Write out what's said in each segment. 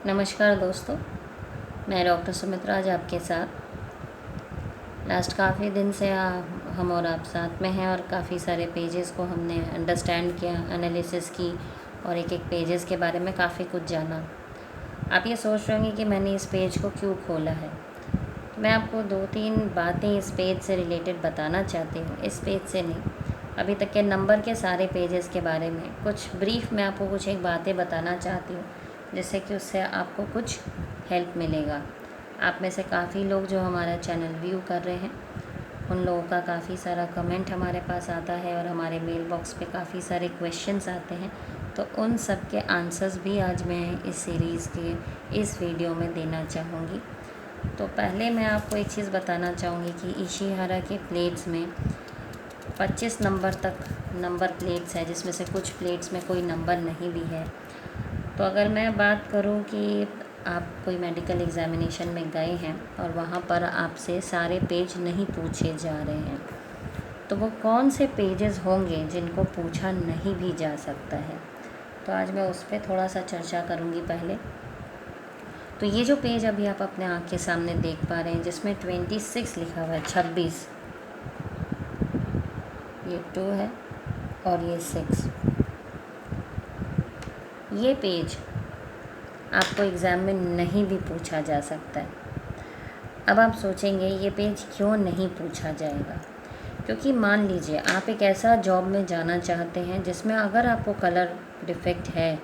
नमस्कार दोस्तों, मैं डॉक्टर सुमित्रा आज आपके साथ। लास्ट काफ़ी दिन से हम और आप साथ में हैं और काफ़ी सारे पेजेस को हमने अंडरस्टैंड किया, एनालिसिस की और एक एक पेजेस के बारे में काफ़ी कुछ जाना। आप ये सोच रहे होंगे कि मैंने इस पेज को क्यों खोला है। मैं आपको 2-3 बातें इस पेज से रिलेटेड बताना चाहती हूँ। इस पेज से नहीं, अभी तक के नंबर के सारे पेजेस के बारे में कुछ ब्रीफ में आपको कुछ एक बातें बताना चाहती हूँ, जिससे कि उससे आपको कुछ हेल्प मिलेगा। आप में से काफ़ी लोग जो हमारा चैनल व्यू कर रहे हैं, उन लोगों का काफ़ी सारा कमेंट हमारे पास आता है और हमारे मेल बॉक्स पे काफ़ी सारे क्वेश्चंस आते हैं। तो उन सब के आंसर्स भी आज मैं इस सीरीज़ के इस वीडियो में देना चाहूँगी। तो पहले मैं आपको एक चीज़ बताना चाहूँगी कि इशिहारा के प्लेट्स में 25 नंबर तक नंबर प्लेट्स है, जिसमें से कुछ प्लेट्स में कोई नंबर नहीं भी है। तो अगर मैं बात करूं कि आप कोई मेडिकल एग्ज़ामिनेशन में गए हैं और वहां पर आपसे सारे पेज नहीं पूछे जा रहे हैं, तो वो कौन से पेजेस होंगे जिनको पूछा नहीं भी जा सकता है। तो आज मैं उस पर थोड़ा सा चर्चा करूंगी। पहले तो ये जो पेज अभी आप अपने आँख के सामने देख पा रहे हैं, जिसमें 26 लिखा हुआ है, 26, ये 2 है और ये 6, ये पेज आपको एग्ज़ाम में नहीं भी पूछा जा सकता है। अब आप सोचेंगे ये पेज क्यों नहीं पूछा जाएगा, क्योंकि मान लीजिए आप एक ऐसा जॉब में जाना चाहते हैं जिसमें अगर आपको कलर डिफेक्ट है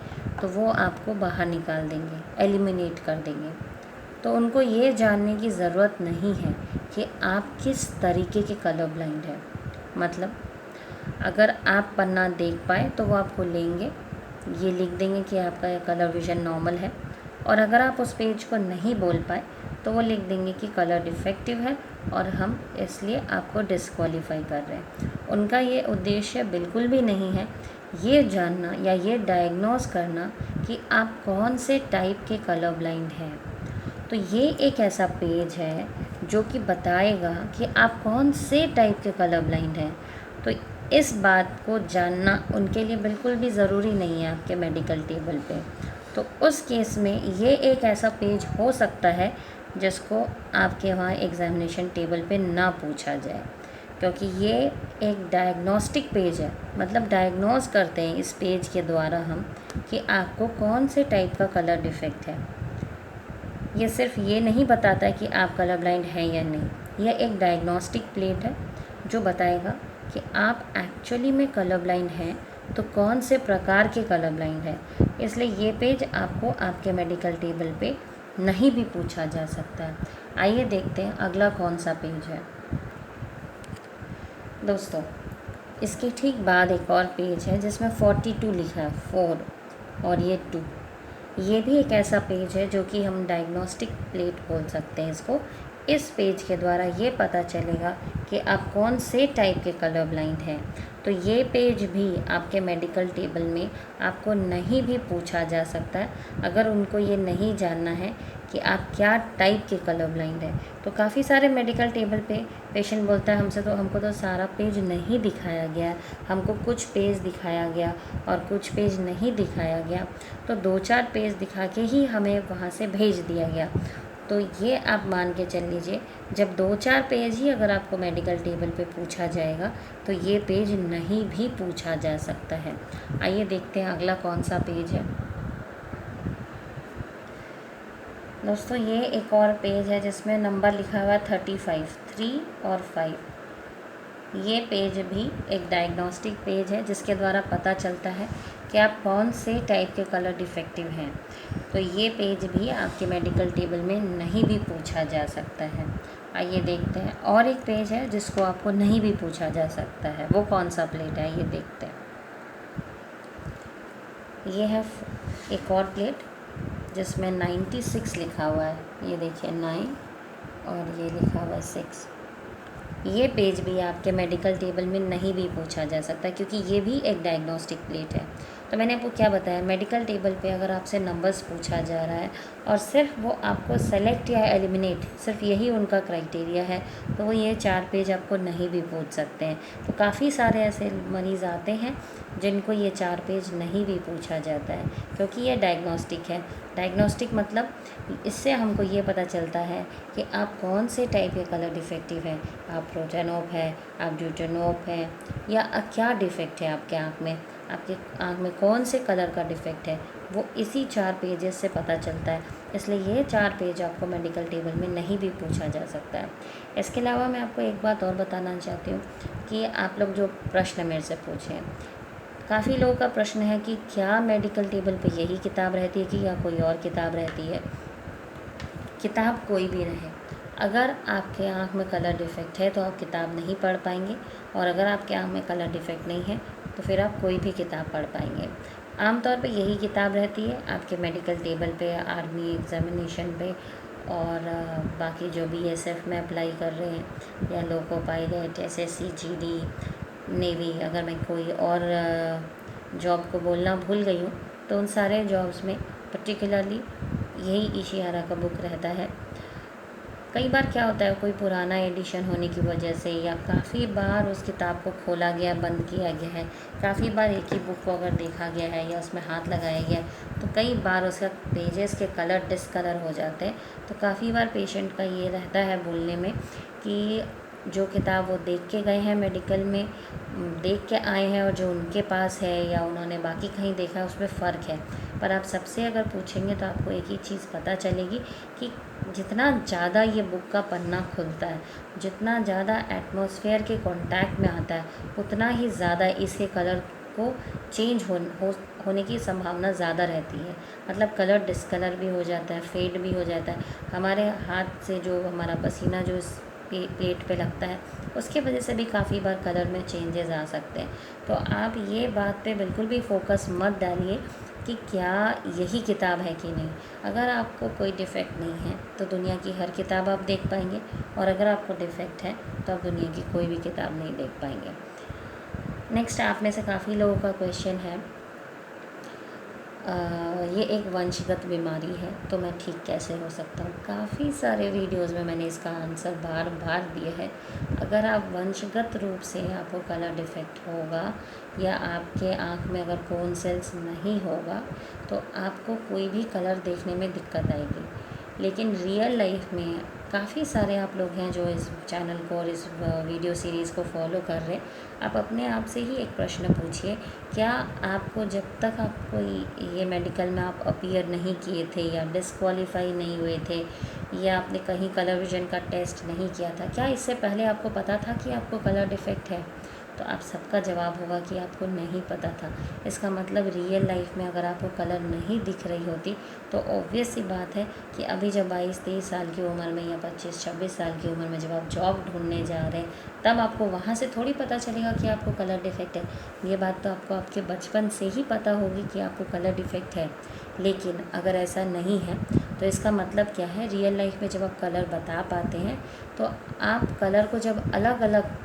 तो वो आपको बाहर निकाल देंगे, एलिमिनेट कर देंगे। तो उनको ये जानने की ज़रूरत नहीं है कि आप किस तरीके के कलर ब्लाइंड हैं। मतलब अगर आप पन्ना देख पाए तो वो आपको लेंगे, ये लिख देंगे कि आपका कलर विज़न नॉर्मल है, और अगर आप उस पेज को नहीं बोल पाए तो वो लिख देंगे कि कलर डिफेक्टिव है और हम इसलिए आपको डिस्क्वालीफाई कर रहे हैं। उनका ये उद्देश्य बिल्कुल भी नहीं है ये जानना या ये डायग्नोस करना कि आप कौन से टाइप के कलर ब्लाइंड हैं। तो ये एक ऐसा पेज है जो कि बताएगा कि आप कौन से टाइप के कलर ब्लाइंड हैं। तो इस बात को जानना उनके लिए बिल्कुल भी ज़रूरी नहीं है आपके मेडिकल टेबल पे। तो उस केस में ये एक ऐसा पेज हो सकता है जिसको आपके वहाँ एग्ज़ामिनेशन टेबल पे ना पूछा जाए, क्योंकि ये एक डायग्नोस्टिक पेज है। मतलब डायग्नोस करते हैं इस पेज के द्वारा हम कि आपको कौन से टाइप का कलर डिफेक्ट है। ये सिर्फ ये नहीं बताता है कि आप कलर ब्लाइंड हैं या नहीं। यह एक डायग्नोस्टिक प्लेट है जो बताएगा कि आप एक्चुअली में कलर ब्लाइंड हैं तो कौन से प्रकार के कलर ब्लाइंड हैं। इसलिए ये पेज आपको आपके मेडिकल टेबल पे नहीं भी पूछा जा सकता है। आइए देखते हैं अगला कौन सा पेज है। दोस्तों, इसके ठीक बाद एक और पेज है जिसमें 42 लिखा है, 4 और ये 2। ये भी एक ऐसा पेज है जो कि हम डायग्नोस्टिक प्लेट बोल सकते हैं इसको। इस पेज के द्वारा ये पता चलेगा कि आप कौन से टाइप के कलर ब्लाइंड हैं। तो ये पेज भी आपके मेडिकल टेबल में आपको नहीं भी पूछा जा सकता है अगर उनको ये नहीं जानना है कि आप क्या टाइप के कलर ब्लाइंड हैं। तो काफ़ी सारे मेडिकल टेबल पे पेशेंट बोलता है हमको तो सारा पेज नहीं दिखाया गया, हमको कुछ पेज दिखाया गया और कुछ पेज नहीं दिखाया गया। तो 2-4 पेज दिखा के ही हमें वहाँ से भेज दिया गया। तो ये आप मान के चल लीजिए, जब 2-4 पेज ही अगर आपको मेडिकल टेबल पे पूछा जाएगा तो ये पेज नहीं भी पूछा जा सकता है। आइए देखते हैं अगला कौन सा पेज है। दोस्तों, ये एक और पेज है जिसमें नंबर लिखा हुआ है 35, 3 और 5। ये पेज भी एक डायग्नोस्टिक पेज है जिसके द्वारा पता चलता है कि आप कौन से टाइप के कलर डिफेक्टिव हैं। तो ये पेज भी आपके मेडिकल टेबल में नहीं भी पूछा जा सकता है। आइए देखते हैं और एक पेज है जिसको आपको नहीं भी पूछा जा सकता है। वो कौन सा प्लेट है, ये देखते हैं। ये है एक और प्लेट जिसमें 96 लिखा हुआ है। ये देखिए 9 और ये लिखा हुआ है 6। ये पेज भी आपके मेडिकल टेबल में नहीं भी पूछा जा सकता, क्योंकि ये भी एक डायग्नोस्टिक प्लेट है। तो मैंने आपको क्या बताया, मेडिकल टेबल पे अगर आपसे नंबर्स पूछा जा रहा है और सिर्फ वो आपको सेलेक्ट या एलिमिनेट, सिर्फ यही उनका क्राइटेरिया है, तो वो ये 4 पेज आपको नहीं भी पूछ सकते हैं। तो काफ़ी सारे ऐसे मरीज़ आते हैं जिनको ये 4 पेज नहीं भी पूछा जाता है, क्योंकि ये डायग्नोस्टिक है। डायग्नोस्टिक मतलब इससे हमको ये पता चलता है कि आप कौन से टाइप के कलर डिफेक्टिव हैं। आप प्रोटेनोप है, आप ड्यूटेनोप है, या क्या डिफ़ेक्ट है आपके आँख में, आपके आँख में कौन से कलर का डिफ़ेक्ट है, वो इसी 4 पेजेस से पता चलता है। इसलिए ये 4 पेज आपको मेडिकल टेबल में नहीं भी पूछा जा सकता है। इसके अलावा मैं आपको एक बात और बताना चाहती हूँ कि आप लोग जो प्रश्न मेरे से पूछे हैं, काफ़ी लोगों का प्रश्न है कि क्या मेडिकल टेबल पे यही किताब रहती है कि या कोई और किताब रहती है। किताब कोई भी रहे, अगर आपके आँख में कलर डिफ़ेक्ट है तो आप किताब नहीं पढ़ पाएंगे, और अगर आपके आँख में कलर डिफ़ेक्ट नहीं है तो फिर आप कोई भी किताब पढ़ पाएंगे। आमतौर पे यही किताब रहती है आपके मेडिकल टेबल पे, आर्मी एग्ज़ामिनेशन पे, और बाकी जो BSF में अप्लाई कर रहे हैं, या loco pilot, SSC, GD, navy, अगर मैं कोई और जॉब को बोलना भूल गई हूँ तो उन सारे जॉब्स में पर्टिकुलरली यही इशिहारा का बुक रहता है। कई बार क्या होता है, कोई पुराना एडिशन होने की वजह से, या काफ़ी बार उस किताब को खोला गया, बंद किया गया है, काफ़ी बार एक ही बुक को अगर देखा गया है या उसमें हाथ लगाया गया है, तो कई बार उसका पेजेस के कलर डिसकलर हो जाते हैं। तो काफ़ी बार पेशेंट का ये रहता है बोलने में कि जो किताब वो देख के गए हैं मेडिकल में, देख के आए हैं, और जो उनके पास है या उन्होंने बाकी कहीं देखा है, उसमें फ़र्क है। पर आप सबसे अगर पूछेंगे तो आपको एक ही चीज़ पता चलेगी कि जितना ज़्यादा ये बुक का पन्ना खुलता है, जितना ज़्यादा एटमॉस्फेयर के कांटेक्ट में आता है, उतना ही ज़्यादा इसके कलर को चेंज होने की संभावना ज़्यादा रहती है। मतलब कलर डिसकलर भी हो जाता है, फेड भी हो जाता है। हमारे हाथ से जो हमारा पसीना जो इस प्लेट पे लगता है, उसकी वजह से भी काफ़ी बार कलर में चेंजेस आ सकते हैं। तो आप ये बात पे बिल्कुल भी फोकस मत डालिए कि क्या यही किताब है कि नहीं। अगर आपको कोई डिफ़ेक्ट नहीं है तो दुनिया की हर किताब आप देख पाएंगे, और अगर आपको डिफ़ेक्ट है तो आप दुनिया की कोई भी किताब नहीं देख पाएंगे। नेक्स्ट, आप में से काफ़ी लोगों का क्वेश्चन है, ये एक वंशगत बीमारी है तो मैं ठीक कैसे हो सकता हूँ। काफ़ी सारे वीडियोस में मैंने इसका आंसर बार बार दिया है। अगर आप वंशगत रूप से आपको कलर डिफ़ेक्ट होगा, या आपके आँख में अगर कोन सेल्स नहीं होगा, तो आपको कोई भी कलर देखने में दिक्कत आएगी। लेकिन रियल लाइफ में काफ़ी सारे आप लोग हैं जो इस चैनल को और इस वीडियो सीरीज़ को फॉलो कर रहे हैं। आप अपने आप से ही एक प्रश्न पूछिए, क्या आपको जब तक आपको ये मेडिकल में आप अपीयर नहीं किए थे, या डिस्क्वालीफाई नहीं हुए थे, या आपने कहीं कलर विजन का टेस्ट नहीं किया था, क्या इससे पहले आपको पता था कि आपको कलर डिफ़ेक्ट है? तो आप सबका जवाब होगा कि आपको नहीं पता था। इसका मतलब रियल लाइफ में अगर आपको कलर नहीं दिख रही होती तो ऑब्वियस सी बात है कि अभी जब 22-23 साल की उम्र में, या 25-26 साल की उम्र में जब आप जॉब ढूंढने जा रहे हैं, तब आपको वहाँ से थोड़ी पता चलेगा कि आपको कलर डिफ़ेक्ट है। ये बात तो आपको आपके बचपन से ही पता होगी कि आपको कलर डिफ़ेक्ट है। लेकिन अगर ऐसा नहीं है तो इसका मतलब क्या है, रियल लाइफ में जब आप कलर बता पाते हैं तो आप कलर को जब अलग अलग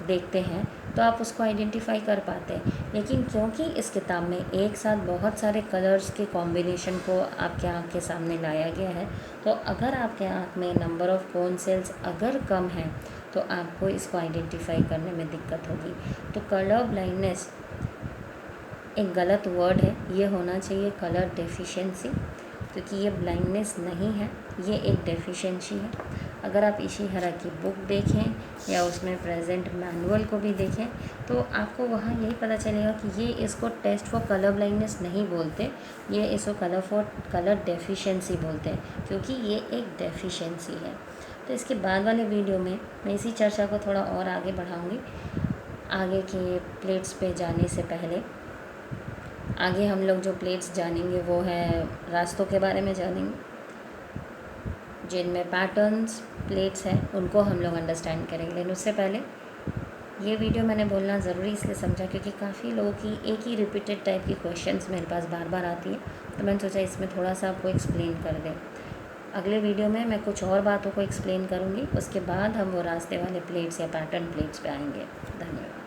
देखते हैं तो आप उसको आइडेंटिफाई कर पाते हैं। लेकिन क्योंकि इस किताब में एक साथ बहुत सारे कलर्स के कॉम्बिनेशन को आपके आँख के सामने लाया गया है, तो अगर आपके आँख में नंबर ऑफ़ कोन सेल्स अगर कम है तो आपको इसको आइडेंटिफाई करने में दिक्कत होगी। तो कलर ब्लाइंडनेस एक गलत वर्ड है, ये होना चाहिए कलर डेफिशिएंसी, क्योंकि ये ब्लाइंडनेस नहीं है, ये एक डेफिशिएंसी है। अगर आप इशिहारा की बुक देखें या उसमें प्रेजेंट मैनुअल को भी देखें तो आपको वहाँ यही पता चलेगा कि ये इसको टेस्ट फॉर कलर ब्लाइंडनेस नहीं बोलते, ये इसको कलर डेफिशिएंसी बोलते हैं, क्योंकि ये एक डेफिशिएंसी है। तो इसके बाद वाले वीडियो में मैं इसी चर्चा को थोड़ा और आगे बढ़ाऊँगी। आगे के प्लेट्स पे जाने से पहले, आगे हम लोग जो प्लेट्स जानेंगे वो है रास्तों के बारे में जानेंगे, जिनमें पैटर्न्स प्लेट्स हैं उनको हम लोग अंडरस्टैंड करेंगे। लेकिन उससे पहले ये वीडियो मैंने बोलना ज़रूरी इसलिए समझा क्योंकि काफ़ी लोगों की एक ही रिपीटेड टाइप की क्वेश्चंस मेरे पास बार बार आती है, तो मैंने सोचा इसमें थोड़ा सा आपको एक्सप्लेन कर दें। अगले वीडियो में मैं कुछ और बातों को एक्सप्लेन करूँगी, उसके बाद हम वो रास्ते वाले प्लेट्स या पैटर्न प्लेट्स पे आएंगे। धन्यवाद।